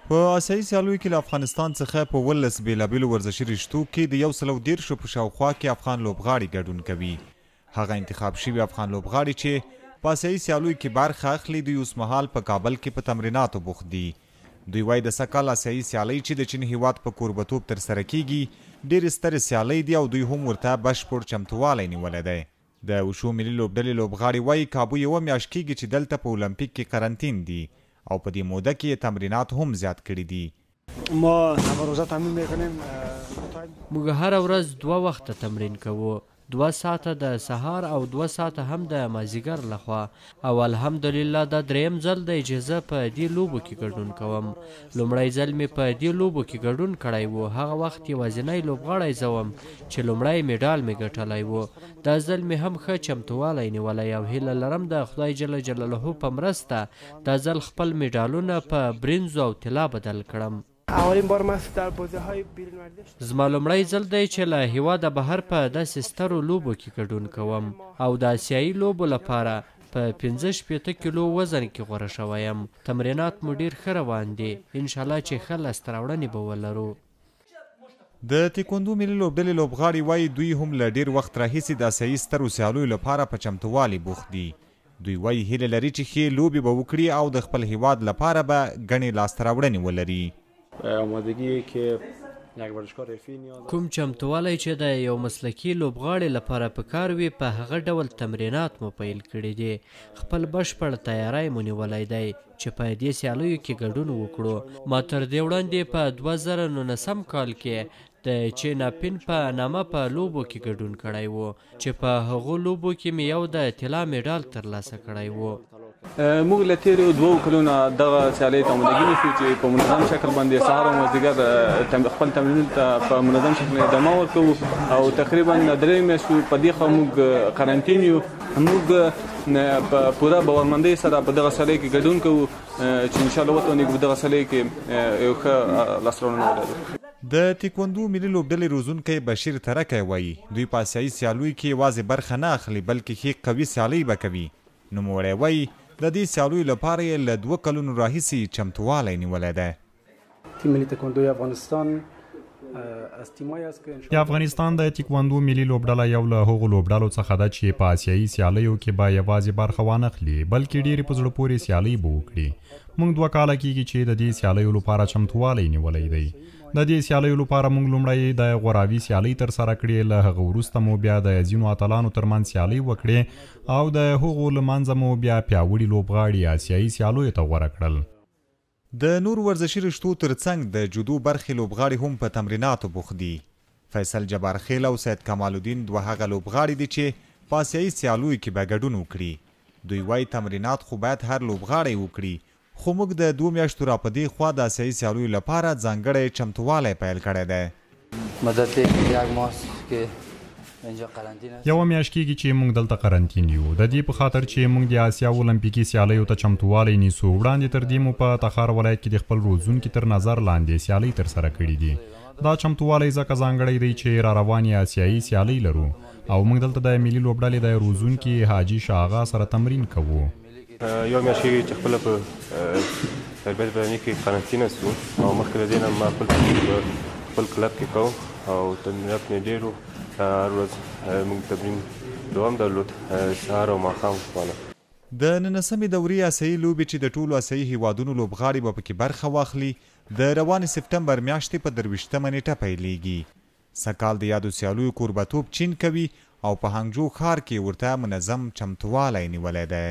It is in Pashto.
په آسیایي سیالیو کې له افغانستان څخه په 18 بېلابېلو ورزشي رشتو کې د 110 په شاوخوا کې افغان لوبغاړي ګډون کوي. هغه انتخاب شوي افغان لوبغاړي چې په آسیایي سیالیو کې برخه اخلي دوی اوسمهال په کابل کې په تمریناتو بوخت دي. دوی وایي د سږکال آسیایي سیالۍ چې د چین هیواد په کوربتوب ترسره کیږي ډېرې سترې سیالۍ دي او دوی هم ورته بشپړ چمتووالی نیولی دی. د وشو ملي لوبډلې لوبغاړي وایي کابو یوه میاشت کیږي چې دلته په اولمپیک کې قرنطین دي او په دې موده کې تمرینات هم زیات کړي دي. ما هر روزه تمرین میکنیم. موږ هر ورځ 2 وخته تمرین کوو، 2 ساعته د سهار او 2 ساعته هم د مازیګر لخوا، او الحمدلله دا دریم ځل دی چې زه په دې لوبو کې ګډون کوم. لومړی ځل مې په دې لوبو کې ګډون کړی و، هغه وخت یوازینی لوبغاړی زه وم چې لومړی میډال مې ګټلی و. دا ځل مې هم ښه چمتووالی نیولی او هیله لرم د خدای جل جلاله په مرسته دا ځل خپل میډالونه په برنزو او طلا بدل کړم. اولین بار ما در بازی‌های بیرون ورزش زما لومړی ځل دی چې له هیواده بهر په داسې سترو لوبو کې ګډون کوم او د آسیایي لوبو لپاره په 15 کیلو وزن کې غوره شوی یم. تمرینات مو ډېر ښه روان دي، انشاءالله چې ښه لاسته راوړنې به ولرو. د تیکوندو ملي لوبډلې لوبغاړي وایي دوی هم له ډېر وخت راهیسې د آسیایي سترو سیالیو لپاره په چمتووالي بوخت دي. دوی وایي هیله لري چې ښې لوبې به وکړي او د خپل هیواد لپاره به ګڼې لاسته راوړنې ولري. کوم چمتووالی چې د یو مسلکي لوبغاړي لپاره پکار وي په هغه ډول تمرینات مو پیل کړي دي. خپل بشپړ تیاری مو نیولی دی چې په دې سیالیو کې ګډون وکړو. ما تر دې وړاندې په 2019 کال کې د چیناپین په نامه په لوبو کې ګډون کړی و چې په هغو لوبو کې مې یو د طلا میډال ترلاسه کړی و. موږ له تیرو 2 کلونو دغه سیالۍ ته آمادګي نیسو چې په منظم شکل باندې سهار او مازدیګر خپل تمرینونو ته په منظم شکل ادامه ورکوو او تقریبا 3 میاشتو په دې خوا موږ قرنطین یو. موږ په پوره باورمندۍ سره په دغه سیالۍ کې ګډون کوو چې انشاءالله وتوانیږو په دغه سیالۍ کې یو ښه لاسته راوړنه ولرو. د تیکوندو ملي لوبډلې روزونکی بشیر ترکی وایي دوی په آسیایي سیالیو کې یوازې برخه نه اخلي بلکې ښې قوي سیالۍ به کوي. نوموړی وایي د دې سیالیو لپاره یې له 2 کلونو راهیسې چمتووالی نیولی دی. تیم ملي تکواندو افغانستان د افغانستان د تیکواندو ملي لوبډله یو له هغو لوبډلو څخه ده چې په آسیایي سیالیو کې به یوازې برخه وانخلي بلکې ډېرې په زړه پورې سیالۍ به وکړي. موږ 2 کاله کېږي چې د دې سیالیو لپاره چمتووالی نیولی دی. د دې سیالیو لپاره موږ لومړی د غوراوي سیالۍ ترسره کړې، له هغه وروسته مو بیا د ځینو اتلانو ترمنځ سیالۍ وکړې او د هغو له منځه مو بیا پیاوړي لوبغاړي آسیایي سیالیو ته غوره کړل. د نور ورزشي رشتو ترڅنګ د جودو برخې لوبغاړي هم په تمریناتو بوخت دي. فیصل جبار خیل او سید کمال الدین 2 هغه لوبغاړي دي چې په آسیایي سیالیو کې به ګډون وکړي. دوی وایي تمرینات خو باید هر لوبغاړی وکړي، خو موږ د 2 میاشتو را په دې خوا د آسیایي سیالیو لپاره ځانګړی چمتووالی پیل کړی دی. یوه میاشت کېږي چې موږ دلته قرنطین یو، د دې په خاطر چې موږ د آسیا اولمپیکي سیالیو ته چمتووالی نیسو. وړاندې تر دې مو په تخار ولایت کې د خپل روزونکي تر نظر لاندې سیالۍ ترسره کړي دي. دا چمتووالی ځکه ځانګړی دی چې را روانې آسیایي سیالۍ لرو او موږ دلته د ملي لوبډلې د روزونکي حاجي شاه آغا سره تمرین کوو. یو میاشت کېږي چې خپله په تربیت بدني کې قرنطینه سو او مخکې له دې نه ما خپل کلب کې کوم او تمرینات مې ډېر و. هر ورځ موږ تمرین دوام درلود، سهار او ماښام خواله. د 19مې دورې آسیایي لوبې چې د ټولو آسیایي هیوادونو لوبغاړي به پکې برخه واخلي د روانې سپټمبر میاشتې په 23مه نیټه پیلیږي. سږکال د یادو سیالیو کوربتوب چین کوي او په هانګجو ښار کې ورته منظم چمتووالی نیولی دی.